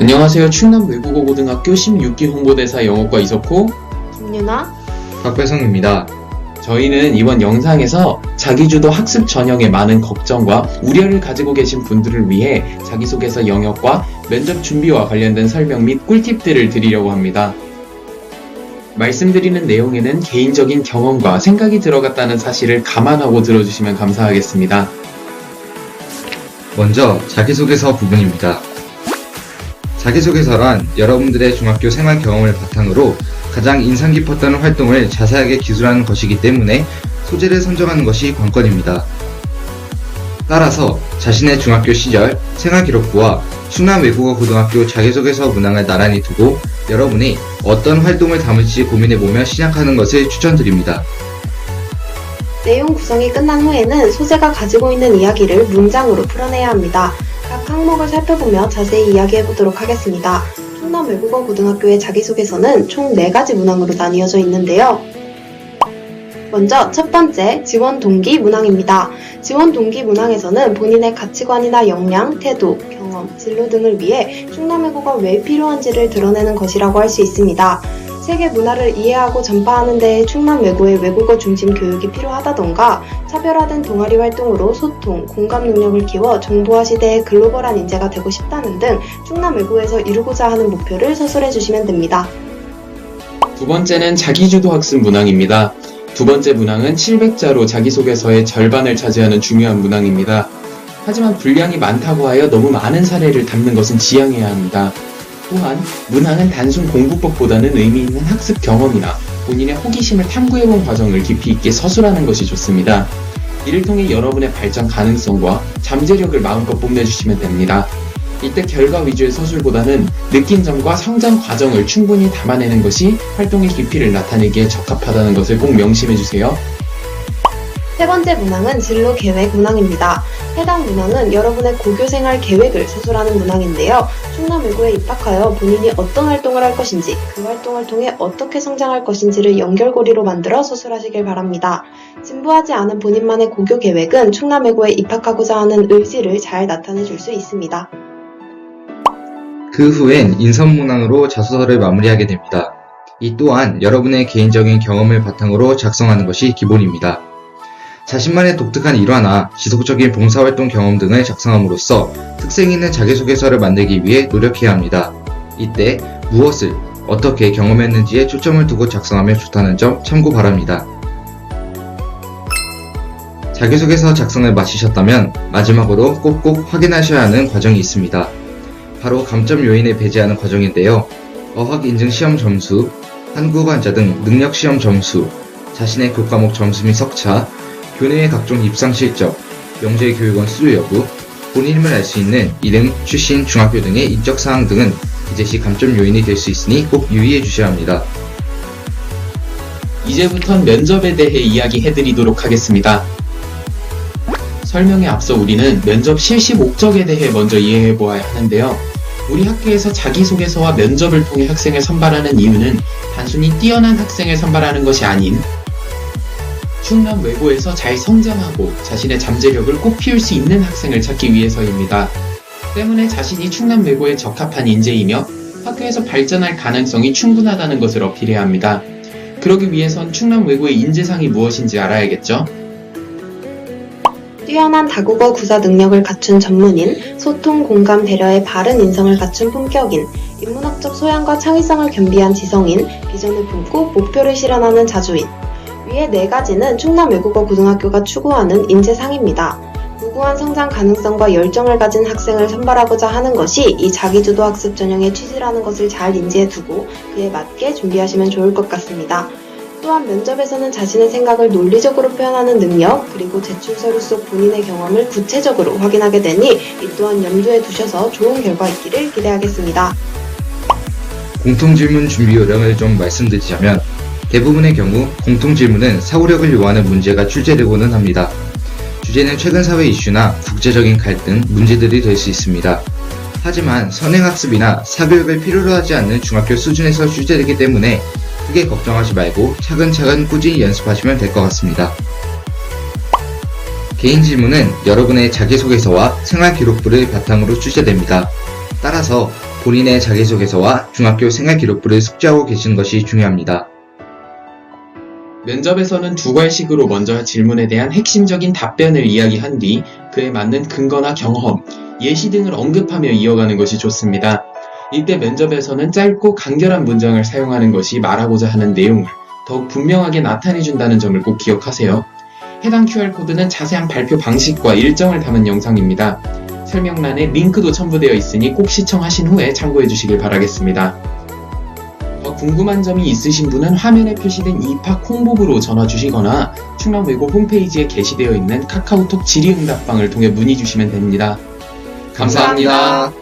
안녕하세요. 충남 외국어고등학교 16기 홍보대사 영어과 이석호, 김유나, 박배성입니다. 저희는 이번 영상에서 자기주도 학습 전형에 많은 걱정과 우려를 가지고 계신 분들을 위해 자기소개서 영역과 면접 준비와 관련된 설명 및 꿀팁들을 드리려고 합니다. 말씀드리는 내용에는 개인적인 경험과 생각이 들어갔다는 사실을 감안하고 들어주시면 감사하겠습니다. 먼저 자기소개서 부분입니다. 자기소개서란 여러분들의 중학교 생활 경험을 바탕으로 가장 인상 깊었던 활동을 자세하게 기술하는 것이기 때문에 소재를 선정하는 것이 관건입니다. 따라서 자신의 중학교 시절 생활기록부와 충남외국어고등학교 자기소개서 문항을 나란히 두고 여러분이 어떤 활동을 담을지 고민해보며 시작하는 것을 추천드립니다. 내용 구성이 끝난 후에는 소재가 가지고 있는 이야기를 문장으로 풀어내야 합니다. 각 항목을 살펴보며 자세히 이야기해보도록 하겠습니다. 충남외국어고등학교의 자기소개서는 총 4가지 문항으로 나뉘어져 있는데요. 먼저 첫 번째, 지원 동기 문항입니다. 지원 동기 문항에서는 본인의 가치관이나 역량, 태도, 경험, 진로 등을 위해 충남외국어가 왜 필요한지를 드러내는 것이라고 할 수 있습니다. 세계 문화를 이해하고 전파하는 데에 충남외고의 외국어 중심 교육이 필요하다던가 차별화된 동아리 활동으로 소통, 공감 능력을 키워 정보화 시대의 글로벌한 인재가 되고 싶다는 등 충남외고에서 이루고자 하는 목표를 서술해 주시면 됩니다. 두 번째는 자기주도 학습 문항입니다. 두 번째 문항은 700자로 자기소개서의 절반을 차지하는 중요한 문항입니다. 하지만 분량이 많다고 하여 너무 많은 사례를 담는 것은 지양해야 합니다. 또한 문항은 단순 공부법보다는 의미 있는 학습 경험이나 본인의 호기심을 탐구해본 과정을 깊이 있게 서술하는 것이 좋습니다. 이를 통해 여러분의 발전 가능성과 잠재력을 마음껏 뽐내주시면 됩니다. 이때 결과 위주의 서술보다는 느낀 점과 성장 과정을 충분히 담아내는 것이 활동의 깊이를 나타내기에 적합하다는 것을 꼭 명심해주세요. 세 번째 문항은 진로 계획 문항입니다. 해당 문항은 여러분의 고교생활 계획을 서술하는 문항인데요. 충남외고에 입학하여 본인이 어떤 활동을 할 것인지, 그 활동을 통해 어떻게 성장할 것인지를 연결고리로 만들어 서술하시길 바랍니다. 진부하지 않은 본인만의 고교 계획은 충남외고에 입학하고자 하는 의지를 잘 나타내 줄 수 있습니다. 그 후엔 인선 문항으로 자소서를 마무리하게 됩니다. 이 또한 여러분의 개인적인 경험을 바탕으로 작성하는 것이 기본입니다. 자신만의 독특한 일화나 지속적인 봉사활동 경험 등을 작성함으로써 특색 있는 자기소개서를 만들기 위해 노력해야 합니다. 이때 무엇을 어떻게 경험했는지에 초점을 두고 작성하면 좋다는 점 참고 바랍니다. 자기소개서 작성을 마치셨다면 마지막으로 꼭꼭 확인하셔야 하는 과정이 있습니다. 바로 감점 요인을 배제하는 과정인데요. 어학 인증 시험 점수, 한국어 한자 등 능력 시험 점수, 자신의 교과목 점수 및 석차, 교내의 각종 입상 실적, 영재 교육원 수료 여부, 본인 힘을 알 수 있는 이름, 출신, 중학교 등의 인적 사항 등은 기재시 감점 요인이 될 수 있으니 꼭 유의해 주셔야 합니다. 이제부턴 면접에 대해 이야기해드리도록 하겠습니다. 설명에 앞서 우리는 면접 실시 목적에 대해 먼저 이해해보아야 하는데요. 우리 학교에서 자기소개서와 면접을 통해 학생을 선발하는 이유는 단순히 뛰어난 학생을 선발하는 것이 아닌 충남외고에서 잘 성장하고 자신의 잠재력을 꼭 피울 수 있는 학생을 찾기 위해서입니다. 때문에 자신이 충남외고에 적합한 인재이며 학교에서 발전할 가능성이 충분하다는 것을 어필해야 합니다. 그러기 위해선 충남외고의 인재상이 무엇인지 알아야겠죠? 뛰어난 다국어 구사 능력을 갖춘 전문인, 소통, 공감, 배려의 바른 인성을 갖춘 품격인, 인문학적 소양과 창의성을 겸비한 지성인, 비전을 품고 목표를 실현하는 자주인. 위의 4가지는 충남외국어고등학교가 추구하는 인재상입니다. 무궁한 성장 가능성과 열정을 가진 학생을 선발하고자 하는 것이 이 자기주도 학습 전형의 취지라는 것을 잘 인지해 두고 그에 맞게 준비하시면 좋을 것 같습니다. 또한 면접에서는 자신의 생각을 논리적으로 표현하는 능력, 그리고 제출서류 속 본인의 경험을 구체적으로 확인하게 되니 이 또한 염두에 두셔서 좋은 결과 있기를 기대하겠습니다. 공통질문 준비 요령을 좀 말씀드리자면 대부분의 경우 공통질문은 사고력을 요하는 문제가 출제되고는 합니다. 주제는 최근 사회 이슈나 국제적인 갈등, 문제들이 될 수 있습니다. 하지만 선행학습이나 사교육을 필요로 하지 않는 중학교 수준에서 출제되기 때문에 크게 걱정하지 말고 차근차근 꾸준히 연습하시면 될 것 같습니다. 개인 질문은 여러분의 자기소개서와 생활기록부를 바탕으로 출제됩니다. 따라서 본인의 자기소개서와 중학교 생활기록부를 숙지하고 계시는 것이 중요합니다. 면접에서는 두 과식으로 먼저 질문에 대한 핵심적인 답변을 이야기한 뒤 그에 맞는 근거나 경험, 예시 등을 언급하며 이어가는 것이 좋습니다. 이때 면접에서는 짧고 간결한 문장을 사용하는 것이 말하고자 하는 내용을 더욱 분명하게 나타내준다는 점을 꼭 기억하세요. 해당 QR코드는 자세한 발표 방식과 일정을 담은 영상입니다. 설명란에 링크도 첨부되어 있으니 꼭 시청하신 후에 참고해 주시길 바라겠습니다. 더 궁금한 점이 있으신 분은 화면에 표시된 입학 홍보부로 전화 주시거나 충남외고 홈페이지에 게시되어 있는 카카오톡 질의응답방을 통해 문의 주시면 됩니다. 감사합니다.